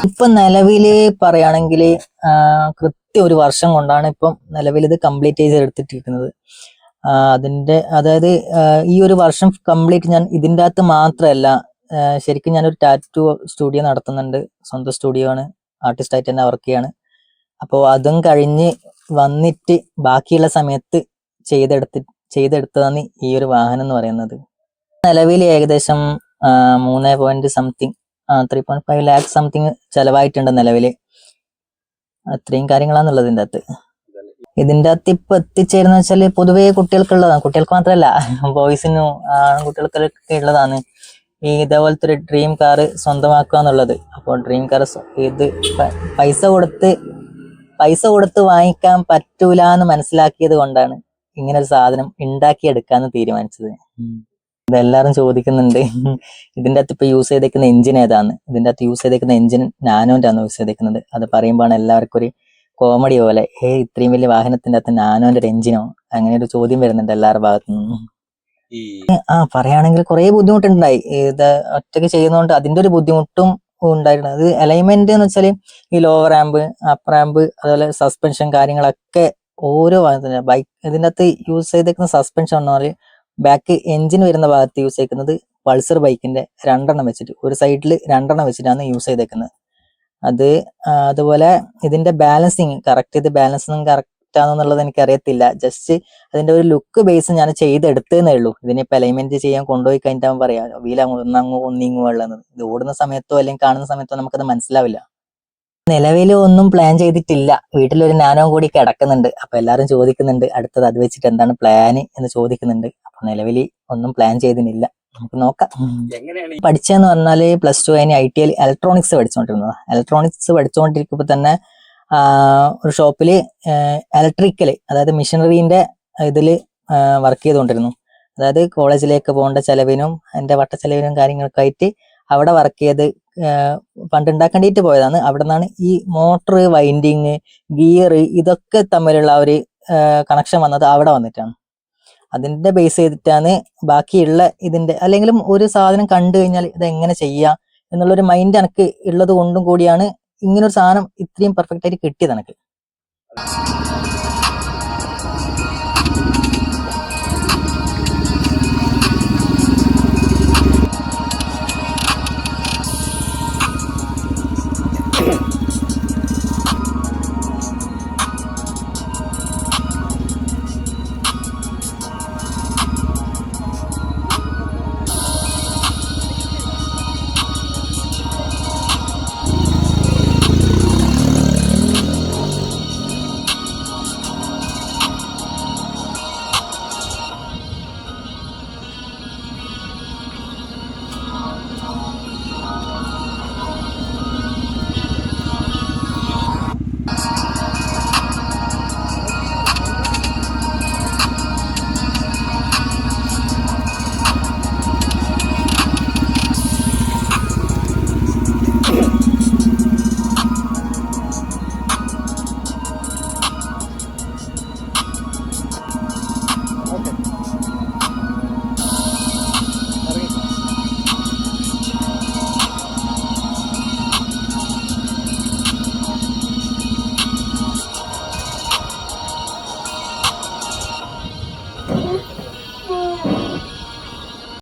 ഇപ്പൊ നിലവില് പറയുകയാണെങ്കിൽ കൃത്യം ഒരു വർഷം കൊണ്ടാണ് ഇപ്പം നിലവിൽ ഇത് കംപ്ലീറ്റ് ചെയ്തെടുത്തിട്ടിരിക്കുന്നത്. അതായത് ഈ ഒരു വർഷം കംപ്ലീറ്റ് ഞാൻ ഇതിൻ്റെ അകത്ത് മാത്രമല്ല, ശരിക്കും ഞാനൊരു ടാറ്റു സ്റ്റുഡിയോ നടത്തുന്നുണ്ട്. സ്വന്തം സ്റ്റുഡിയോ ആണ്, ആർട്ടിസ്റ്റായിട്ട് തന്നെ വർക്ക് ചെയ്യാണ്. അപ്പോൾ അതും കഴിഞ്ഞ് വന്നിട്ട് ബാക്കിയുള്ള സമയത്ത് ചെയ്തെടുത്തതാണ് ഈ ഒരു വാഹനം എന്ന് പറയുന്നത്. നിലവിൽ ഏകദേശം 3.സംതിങ് 3.5 ലാക്ക് സംതിങ് ചെലവായിട്ടുണ്ട് നിലവില്. അത്രയും കാര്യങ്ങളാണുള്ളത് ഇതിൻ്റെ അകത്ത് ഇപ്പൊ എത്തിച്ചേരുന്ന വെച്ചാല് പൊതുവേ കുട്ടികൾക്കുള്ളതാണ്. കുട്ടികൾക്ക് മാത്രമല്ല, ബോയ്സിനും കുട്ടികൾക്കൊക്കെ ഉള്ളതാണ് ഈ ഇതേപോലത്തെ ഒരു ഡ്രീം കാർ സ്വന്തമാക്കുക എന്നുള്ളത്. അപ്പോൾ ഡ്രീം കാർ ഇത് പൈസ കൊടുത്ത് വാങ്ങിക്കാൻ പറ്റൂല എന്ന് മനസ്സിലാക്കിയത് കൊണ്ടാണ് ഇങ്ങനെ ഒരു സാധനം ഉണ്ടാക്കിയെടുക്കാന്ന് തീരുമാനിച്ചത്. ഇതെല്ലാരും ചോദിക്കുന്നുണ്ട്, ഇതിൻ്റെ അകത്ത് ഇപ്പൊ യൂസ് ചെയ്തേക്കുന്ന എഞ്ചിൻ ഏതാണ്? ഇതിൻ്റെ അകത്ത് യൂസ് ചെയ്തേക്കുന്ന എഞ്ചിൻ നാനോന്റെ ആണ് യൂസ് ചെയ്തേക്കുന്നത്. അത് പറയുമ്പോഴാണ് എല്ലാവർക്കും ഒരു കോമഡി പോലെ, ഇത്രയും വലിയ വാഹനത്തിന്റെ അകത്ത് നാനോന്റെ ഒരു എഞ്ചിനോ? അങ്ങനെ ഒരു ചോദ്യം വരുന്നുണ്ട് എല്ലാവരുടെ ഭാഗത്തു നിന്നും. പറയുകയാണെങ്കിൽ കുറെ ബുദ്ധിമുട്ടുണ്ടായി. ഇത് ഒറ്റയ്ക്ക് ചെയ്യുന്നതുകൊണ്ട് അതിന്റെ ഒരു ബുദ്ധിമുട്ടും ഉണ്ടായിരുന്നു. അത് അലൈൻമെന്റ് എന്ന് വെച്ചാൽ ഈ ലോവർ റാമ്പ്, അപ്പർ റാമ്പ്, അതുപോലെ സസ്പെൻഷൻ കാര്യങ്ങളൊക്കെ ഓരോ ബൈക്ക് ഇതിൻ്റെ അകത്ത് യൂസ് ചെയ്തേക്കുന്ന സസ്പെൻഷൻ പറഞ്ഞാൽ ബാക്ക് എഞ്ചിൻ വരുന്ന ഭാഗത്ത് യൂസ് ചെയ്തിരിക്കുന്നത് പൾസർ ബൈക്കിന്റെ 2 എണ്ണം വെച്ചിട്ട്, ഒരു സൈഡിൽ 2 എണ്ണം വെച്ചിട്ടാണ് യൂസ് ചെയ്തേക്കുന്നത്. അതുപോലെ ഇതിന്റെ ബാലൻസിങ് കറക്റ്റ് ആണെന്നുള്ളത് എനിക്ക് അറിയത്തില്ല. ജസ്റ്റ് അതിന്റെ ഒരു ലുക്ക് ബേസ് ഞാൻ ചെയ്തെടുത്തേ ഉള്ളൂ. ഇതിനിപ്പോ അലൈൻമെന്റ് ചെയ്യാൻ കൊണ്ടുപോയി കഴിഞ്ഞാൽ പറയാം വീല ഒന്നിങ്ങും ഉള്ളത്. ഇത് ഓടുന്ന സമയത്തോ അല്ലെങ്കിൽ കാണുന്ന സമയത്തോ നമുക്കത് മനസ്സിലാവില്ല. നിലവിൽ ഒന്നും പ്ലാൻ ചെയ്തിട്ടില്ല. വീട്ടിലൊരു നാനോ കൂടി കിടക്കുന്നുണ്ട്. അപ്പൊ എല്ലാരും ചോദിക്കുന്നുണ്ട് അടുത്തത് അത് വെച്ചിട്ട് എന്താണ് പ്ലാന് എന്ന് ചോദിക്കുന്നുണ്ട്. അപ്പൊ നിലവിൽ ഒന്നും പ്ലാൻ ചെയ്തിട്ടില്ല. നമുക്ക് നോക്കാം. പഠിച്ചതെന്ന് പറഞ്ഞാല് +2 കഴിഞ്ഞ് ITL ഇലക്ട്രോണിക്സ് പഠിച്ചുകൊണ്ടിരുന്നത്. ഇലക്ട്രോണിക്സ് പഠിച്ചുകൊണ്ടിരിക്കുമ്പോൾ തന്നെ ഒരു ഷോപ്പില് ഇലക്ട്രിക്കല്, അതായത് മിഷനറീന്റെ ഇതില് വർക്ക് ചെയ്തുകൊണ്ടിരുന്നു. അതായത് കോളേജിലേക്ക് പോകേണ്ട ചെലവിനും എന്റെ വട്ടച്ചെലവിനും കാര്യങ്ങളൊക്കെ ആയിട്ട് അവിടെ വർക്ക് ചെയ്ത് ഫണ്ട് ഉണ്ടാക്കേണ്ടിയിട്ട് പോയതാണ്. അവിടെ നിന്നാണ് ഈ മോട്ടർ, വൈൻഡിങ്, ഗിയർ ഇതൊക്കെ തമ്മിലുള്ള ഒരു കണക്ഷൻ വന്നത് അവിടെ വന്നിട്ടാണ്. അതിന്റെ ബേസ് ചെയ്തിട്ടാണ് ബാക്കിയുള്ള ഇതിന്റെ, അല്ലെങ്കിലും ഒരു സാധനം കണ്ടു കഴിഞ്ഞാൽ ഇത് എങ്ങനെ ചെയ്യാം എന്നുള്ളൊരു മൈൻഡ് എനിക്ക് ഉള്ളത് കൊണ്ടും കൂടിയാണ് ഇങ്ങനൊരു സാധനം ഇത്രയും പെർഫെക്റ്റ് ആയിട്ട് കിട്ടിയത് എനിക്ക്.